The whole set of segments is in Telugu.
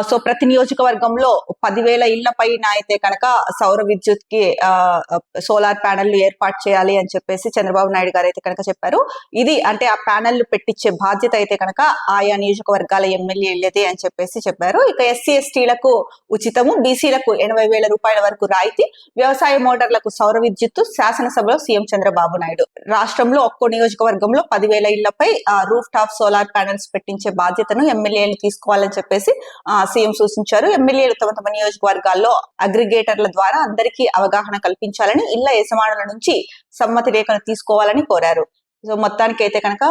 సో ప్రతి నియోజకవర్గంలో 10,000 ఇళ్ల పైన అయితే కనుక సౌర విద్యుత్ కి సోలార్ ప్యానెల్ ఏర్పాటు చేయాలి అని చెప్పేసి చంద్రబాబు నాయుడు గారు అయితే కనుక చెప్పారు. ఇది అంటే ఆ ప్యానెల్ పెట్టించే బాధ్యత అయితే కనుక ఆయా నియోజకవర్గాల ఎమ్మెల్యేలదే అని చెప్పేసి చెప్పారు. ఇక ఎస్సీ ఎస్టీలకు ఉచితము, బీసీలకు 80,000 రూపాయల వరకు రాయితీ, వ్యవసాయ మోటార్లకు సౌర విద్యుత్తు శాసనసభలో సీఎం చంద్రబాబు నాయుడు. రాష్ట్రంలో ఒక్కో నియోజకవర్గంలో 10,000 ఇళ్లపై రూఫ్ టాప్ సోలార్ ప్యానెల్స్ పెట్టించే బాధ్యతను ఎమ్మెల్యేలు తీసుకోవాలని చెప్పేసి సీఎం సూచించారు. ఎమ్మెల్యేలు తమ తమ నియోజకవర్గాల్లో అగ్రిగేటర్ల ద్వారా అందరికీ అవగాహన కల్పించాలని, ఇళ్ల యజమానుల నుంచి సమ్మతి రేఖను తీసుకోవాలని కోరారు. సో మొత్తానికి అయితే కనుక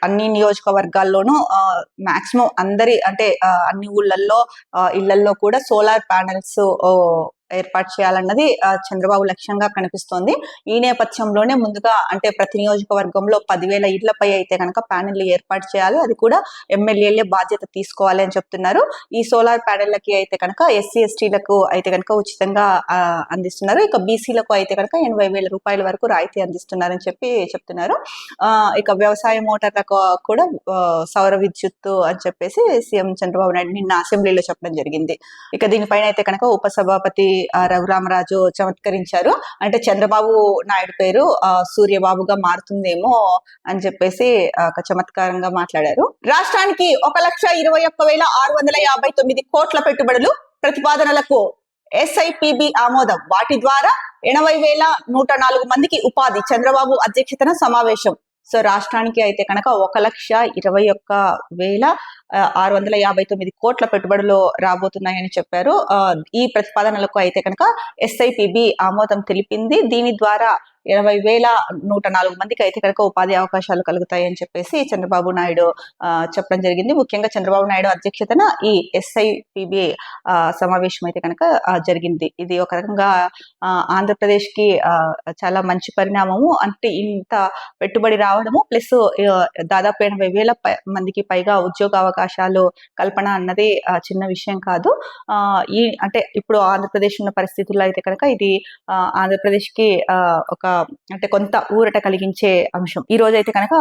అన్ని నియోజకవర్గాల్లోనూ మాక్సిమం అందరి అంటే అన్ని ఊళ్ళల్లో ఇళ్లల్లో కూడా సోలార్ ప్యానెల్స్ ఏర్పాటు చేయాలన్నది చంద్రబాబు లక్ష్యంగా కనిపిస్తోంది. ఈ నేపథ్యంలోనే ముందుగా అంటే ప్రతి నియోజకవర్గంలో 10,000 ఇళ్లపై అయితే కనుక ప్యానెల్ ఏర్పాటు చేయాలి, అది కూడా ఎమ్మెల్యేలే బాధ్యత తీసుకోవాలి అని చెప్తున్నారు. ఈ సోలార్ ప్యానెల్లకి అయితే కనుక ఎస్సీ ఎస్టీలకు అయితే కనుక ఉచితంగా అందిస్తున్నారు. ఇక బీసీలకు అయితే కనుక 80,000 రూపాయల వరకు రాయితీ అందిస్తున్నారని చెప్తున్నారు. ఇక వ్యవసాయ మోటార్లకు కూడా సౌర విద్యుత్తు అని చెప్పేసి సీఎం చంద్రబాబు నాయుడు నిన్న అసెంబ్లీలో చెప్పడం జరిగింది. ఇక దీనిపైన అయితే కనుక ఉపసభాపతి రఘురామరాజు చమత్కరించారు. అంటే చంద్రబాబు నాయుడు పేరు సూర్యబాబుగా మారుతుందేమో అని చెప్పేసి ఒక చమత్కారంగా మాట్లాడారు. రాష్ట్రానికి 1,21,659 కోట్ల పెట్టుబడులు ప్రతిపాదనలకు SIPB ఆమోదం, వాటి ద్వారా 80,104 మందికి ఉపాధి. చంద్రబాబు అధ్యక్షతన సమావేశం. సో రాష్ట్రానికి అయితే కనుక 1,21,659 కోట్ల పెట్టుబడులు రాబోతున్నాయని చెప్పారు. ఈ ప్రతిపాదనలకు అయితే కనుక SIPB ఆమోదం తెలిపింది. దీని ద్వారా 80,104 మందికి అయితే కనుక ఉపాధి అవకాశాలు కలుగుతాయి అని చెప్పేసి చంద్రబాబు నాయుడు చెప్పడం జరిగింది. ముఖ్యంగా చంద్రబాబు నాయుడు అధ్యక్షతన ఈ SIPB సమావేశం అయితే కనుక జరిగింది. ఇది ఒక రకంగా ఆంధ్రప్రదేశ్ కి చాలా మంచి పరిణామము. అంటే ఇంత పెట్టుబడి రావడము ప్లస్ దాదాపు 80,000 మందికి పైగా ఉద్యోగ అవకాశాలు కల్పన అన్నది చిన్న విషయం కాదు. అంటే ఇప్పుడు ఆంధ్రప్రదేశ్ ఉన్న పరిస్థితుల్లో అయితే కనుక ఇది ఆంధ్రప్రదేశ్ కి ఒక అంటే కొంత ఊరట కలిగించే అంశం. ఈ రోజు అయితే కనుక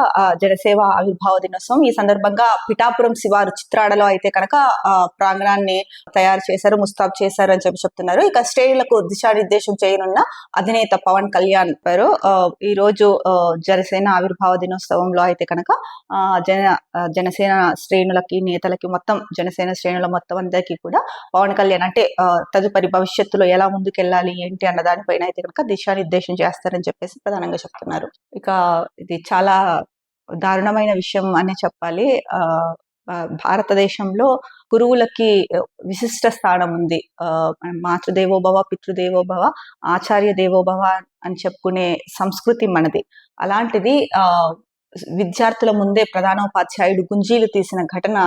జనసేవ ఆవిర్భావ దినోత్సవం. ఈ సందర్భంగా పిఠాపురం శివారు చిత్రాడలో అయితే కనుక ప్రాంగణాన్ని తయారు చేశారు, ముస్తాబు చేశారు అని చెప్తున్నారు. ఇక శ్రేణులకు దిశానిర్దేశం చేయనున్న అధినేత పవన్ కళ్యాణ్ పేరు ఈ రోజు జనసేన ఆవిర్భావ దినోత్సవంలో అయితే కనుక జనసేన శ్రేణులకి, నేతలకి, మొత్తం జనసేన శ్రేణుల మొత్తం అందరికీ కూడా పవన్ కళ్యాణ్ అంటే తదుపరి భవిష్యత్తులో ఎలా ముందుకెళ్ళాలి ఏంటి అన్న దానిపైన అయితే కనుక దిశానిర్దేశం చేస్తారని చెప్పేసి ప్రధానంగా చెప్తున్నారు. ఇక ఇది చాలా దారుణమైన విషయం అనే చెప్పాలి. భారతదేశంలో గురువులకి విశిష్ట స్థానం ఉంది. మాతృదేవోభవ, పితృదేవోభవ, ఆచార్య దేవోభవ అని చెప్పుకునే సంస్కృతి మనది. అలాంటిది విద్యార్థుల ముందే ప్రధానోపాధ్యాయుడు గుంజీలు తీసిన ఘటన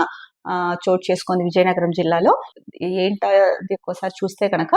చోటు చేసుకుంది విజయనగరం జిల్లాలో. ఏంటది ఒకసారి చూస్తే కనుక,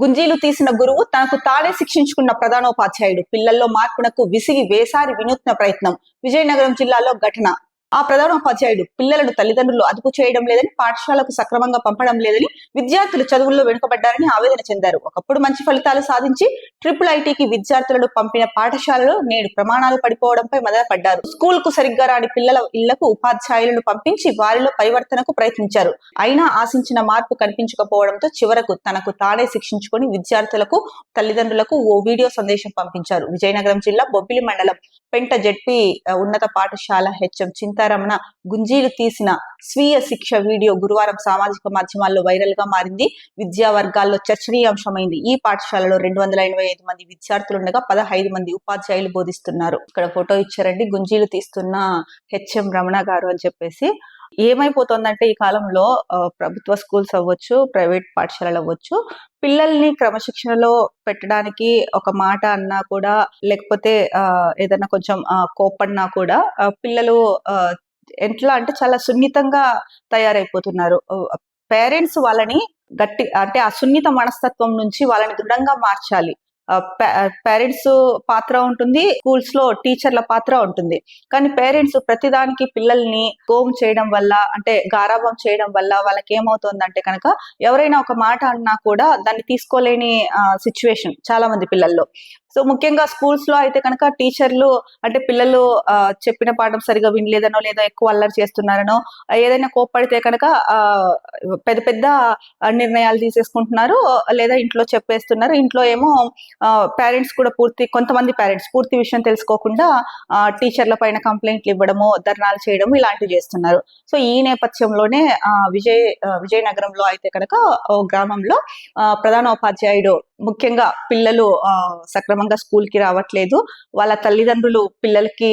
గుంజీలు తీసిన గురువు తనకు తానే శిక్షించుకున్న ప్రధానోపాధ్యాయుడు, పిల్లల్లో మార్పునకు విసిగి వేసారి వినూత్న ప్రయత్నం. విజయనగరం జిల్లాలో ఘటన. ఆ ప్రధానోపాధ్యాయుడు పిల్లలను తల్లిదండ్రులు అదుపు చేయడం లేదని, పాఠశాలకు సక్రమంగా పంపడం లేదని, విద్యార్థులు చదువుల్లో వెనుకబడ్డారని ఆవేదన చెందారు. ఒకప్పుడు మంచి ఫలితాలు సాధించి IIITకి విద్యార్థులను పంపిన పాఠశాలలో నేడు ప్రమాణాలు పడిపోవడంపై మదనపడ్డారు. స్కూల్ కు సరిగ్గా రాని పిల్లల ఇళ్లకు ఉపాధ్యాయులను పంపించి వారిలో పరివర్తనకు ప్రయత్నించారు. అయినా ఆశించిన మార్పు కనిపించకపోవడంతో చివరకు తనకు తానే శిక్షించుకొని విద్యార్థులకు, తల్లిదండ్రులకు ఓ వీడియో సందేశం పంపించారు. విజయనగరం జిల్లా బొబ్బిలి మండలం పెంట జెడ్పీ ఉన్నత పాఠశాల HM చింతారమణ గుంజీలు తీసిన స్వీయ శిక్ష వీడియో గురువారం సామాజిక మాధ్యమాల్లో వైరల్ గా మారింది. విద్యా వర్గాల్లో చర్చనీయాంశమైంది. ఈ పాఠశాలలో 285 మంది విద్యార్థులుండగా 15 మంది ఉపాధ్యాయులు బోధిస్తున్నారు. ఇక్కడ ఫోటో ఇచ్చారండి, గుంజీలు తీస్తున్న HM రమణ గారు అని చెప్పేసి. ఏమైపోతుందంటే ఈ కాలంలో ప్రభుత్వ స్కూల్స్ అవ్వచ్చు, ప్రైవేట్ పాఠశాలలు అవ్వచ్చు, పిల్లల్ని క్రమశిక్షణలో పెట్టడానికి ఒక మాట అన్నా కూడా, లేకపోతే ఏదైనా కొంచెం కోపన్నా కూడా పిల్లలు ఎట్లా అంటే చాలా సున్నితంగా తయారైపోతున్నారు. పేరెంట్స్ వాళ్ళని అంటే ఆ సున్నిత మనస్తత్వం నుంచి వాళ్ళని దృఢంగా మార్చాలి. పేరెంట్స్ పాత్ర ఉంటుంది, స్కూల్స్ లో టీచర్ల పాత్ర ఉంటుంది. కానీ పేరెంట్స్ ప్రతిదానికి పిల్లల్ని గోమ్ చేయడం వల్ల, అంటే గారాబం చేయడం వల్ల వాళ్ళకి ఏమవుతుందంటే కనుక ఎవరైనా ఒక మాట అన్నా కూడా దాన్ని తీసుకోలేని సిచ్యువేషన్ చాలా మంది పిల్లల్లో. సో ముఖ్యంగా స్కూల్స్ లో అయితే కనుక టీచర్లు అంటే పిల్లలు చెప్పిన పాఠం సరిగా వినలేదనో లేదా ఎక్కువ అల్లరి చేస్తున్నారనో ఏదైనా కోప్పడితే కనుక పెద్ద పెద్ద నిర్ణయాలు తీసేసుకుంటున్నారు, లేదా ఇంట్లో చెప్పేస్తున్నారు. ఇంట్లో ఏమో పేరెంట్స్ కూడా కొంతమంది పేరెంట్స్ పూర్తి విషయం తెలుసుకోకుండా టీచర్ల పైన కంప్లైంట్లు ఇవ్వడము, ధర్నాలు చేయడము ఇలాంటివి చేస్తున్నారు. సో ఈ నేపథ్యంలోనే విజయనగరంలో అయితే కనుక ఓ గ్రామంలో ప్రధానోపాధ్యాయుడు ముఖ్యంగా పిల్లలు సక్రమంగా స్కూల్ కి రావట్లేదు, వాళ్ళ తల్లిదండ్రులు పిల్లలకి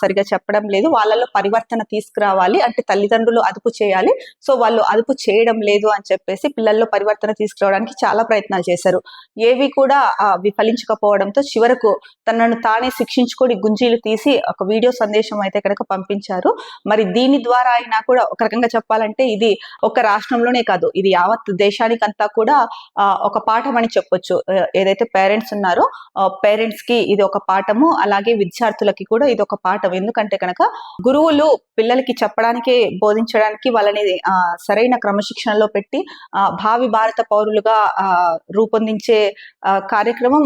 సరిగా చెప్పడం లేదు, వాళ్ళలో పరివర్తన తీసుకురావాలి అంటే తల్లిదండ్రులు అదుపు చేయాలి, సో వాళ్ళు అదుపు చేయడం లేదు అని చెప్పేసి పిల్లల్లో పరివర్తన తీసుకురావడానికి చాలా ప్రయత్నాలు చేశారు. ఏవి కూడా విఫలించకపోవడంతో చివరకు తనను తానే శిక్షించుకొని గుంజీలు తీసి ఒక వీడియో సందేశం అయితే కనుక పంపించారు. మరి దీని ద్వారా అయినా కూడా ఒక రకంగా చెప్పాలంటే ఇది ఒక రాష్ట్రంలోనే కాదు, ఇది యావత్ దేశానికంతా కూడా ఒక పాఠం అని చెప్పొచ్చు. ఏదైతే పేరెంట్స్ ఉన్నారో పేరెంట్స్ కి ఇది ఒక పాఠము, అలాగే విద్యార్థులకి కూడా ఇది ఒక పాఠం. ఎందుకంటే కనుక గురువులు పిల్లలకి చెప్పడానికి బోధించడానికి వాళ్ళని సరైన క్రమశిక్షణలో పెట్టి భావి భారత పౌరులుగా రూపొందించే కార్యక్రమం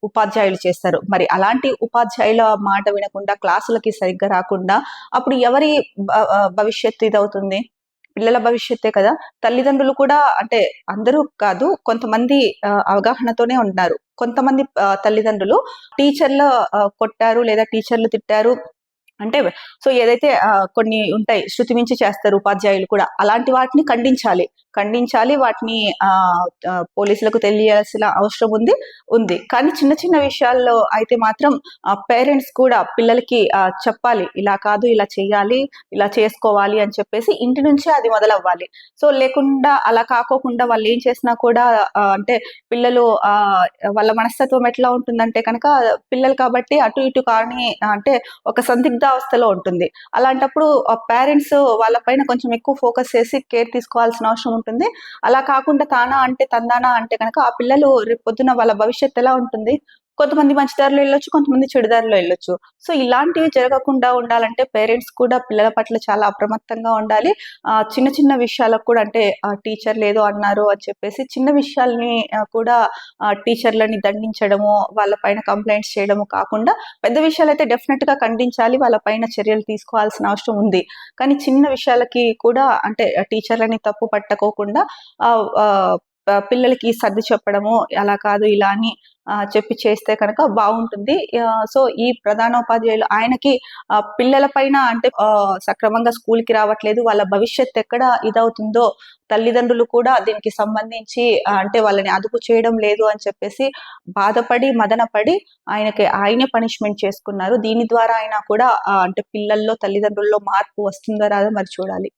ఉపాధ్యాయులు చేస్తారు. మరి అలాంటి ఉపాధ్యాయుల మాట వినకుండా క్లాసులకి సరిగ్గా రాకుండా అప్పుడు ఎవరి భవిష్యత్తు ఇదవుతుంది? పిల్లల భవిష్యత్తే కదా. తల్లిదండ్రులు కూడా అంటే అందరూ కాదు, కొంతమంది అవగాహనతోనే ఉన్నారు. కొంతమంది తల్లిదండ్రులు టీచర్లు కొట్టారు లేదా టీచర్లు తిట్టారు అంటే సో ఏదైతే కొన్ని ఉంటాయి శృతి మించి చేస్తారు ఉపాధ్యాయులు కూడా, అలాంటి వాటిని ఖండించాలి, వాటిని పోలీసులకు తెలియాల్సిన అవసరం ఉంది. కానీ చిన్న చిన్న విషయాల్లో అయితే మాత్రం పేరెంట్స్ కూడా పిల్లలకి చెప్పాలి, ఇలా కాదు ఇలా చేయాలి, ఇలా చేసుకోవాలి అని చెప్పేసి ఇంటి నుంచే అది మొదలవ్వాలి. సో లేకుండా అలా కాకోకుండా వాళ్ళు ఏం చేసినా కూడా అంటే పిల్లలు వాళ్ళ మనస్తత్వం ఎట్లా ఉంటుందంటే కనుక పిల్లలు కాబట్టి అటు ఇటు కానీ అంటే ఒక సందిగ్ధ అవస్థలో ఉంటుంది. అలాంటప్పుడు పేరెంట్స్ వాళ్ళ పైన కొంచెం ఎక్కువ ఫోకస్ చేసి కేర్ తీసుకోవాల్సిన అవసరం ఉంటుంది. అలా కాకుండా తానా అంటే తందానా అంటే కనుక ఆ పిల్లలు రేపు పొద్దున వాళ్ళ భవిష్యత్తు ఎలా ఉంటుంది? కొంతమంది మంచి దారిలో వెళ్ళొచ్చు, కొంతమంది చెడు దారిలో వెళ్ళొచ్చు. సో ఇలాంటివి జరగకుండా ఉండాలంటే పేరెంట్స్ కూడా పిల్లల పట్ల చాలా అప్రమత్తంగా ఉండాలి. చిన్న చిన్న విషయాలకు కూడా అంటే టీచర్లు ఏదో అన్నారు అని చెప్పేసి చిన్న విషయాల్ని కూడా టీచర్లని దండించడము, వాళ్ళ పైన కంప్లైంట్స్ చేయడము కాకుండా పెద్ద విషయాలు అయితే డెఫినెట్ గా ఖండించాలి, వాళ్ళ పైన చర్యలు తీసుకోవాల్సిన అవసరం ఉంది. కానీ చిన్న విషయాలకి కూడా అంటే టీచర్లని తప్పు పట్టకోకుండా పిల్లలకి సర్ది చెప్పడము, అలా కాదు ఇలా అని చెప్పి చేస్తే కనుక బాగుంటుంది. సో ఈ ప్రధానోపాధ్యాయులు ఆయనకి పిల్లల పైన అంటే సక్రమంగా స్కూల్ కి రావట్లేదు, వాళ్ళ భవిష్యత్ ఎక్కడ ఇదవుతుందో తల్లిదండ్రులు కూడా దీనికి సంబంధించి అంటే వాళ్ళని అదుపు చేయడం లేదు అని చెప్పేసి బాధపడి మదనపడి ఆయనే పనిష్మెంట్ చేసుకున్నారు. దీని ద్వారా అయినా కూడా అంటే పిల్లల్లో తల్లిదండ్రుల్లో మార్పు వస్తుందో రాదో మరి చూడాలి.